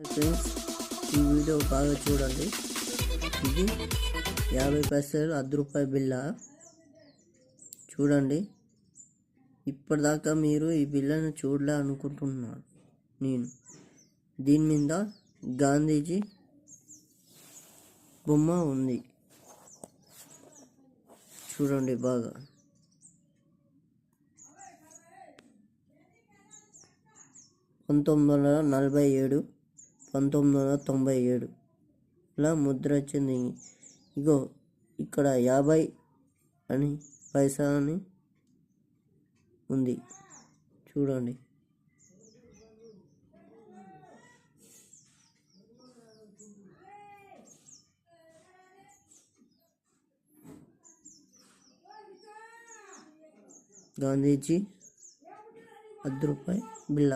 Friends, ఈ video బాగా చూడండి. ఇది 50 పైసలు ₹10 బిల్ల. చూడండి. ఇప్పటిదాకా మీరు ఈ బిల్లను చూడలే అనుకుంటున్నాను నేను. దీని మీద గాంధీజీ బొమ్మ ఉంది. చూడండి బాగా. (1947, 1997) ఇలా ముద్ర వచ్చింది. ఇగో ఇక్కడ 50 అని పైసా అని ఉంది. చూడండి. గాంధీజీ ₹10 బిల్ల.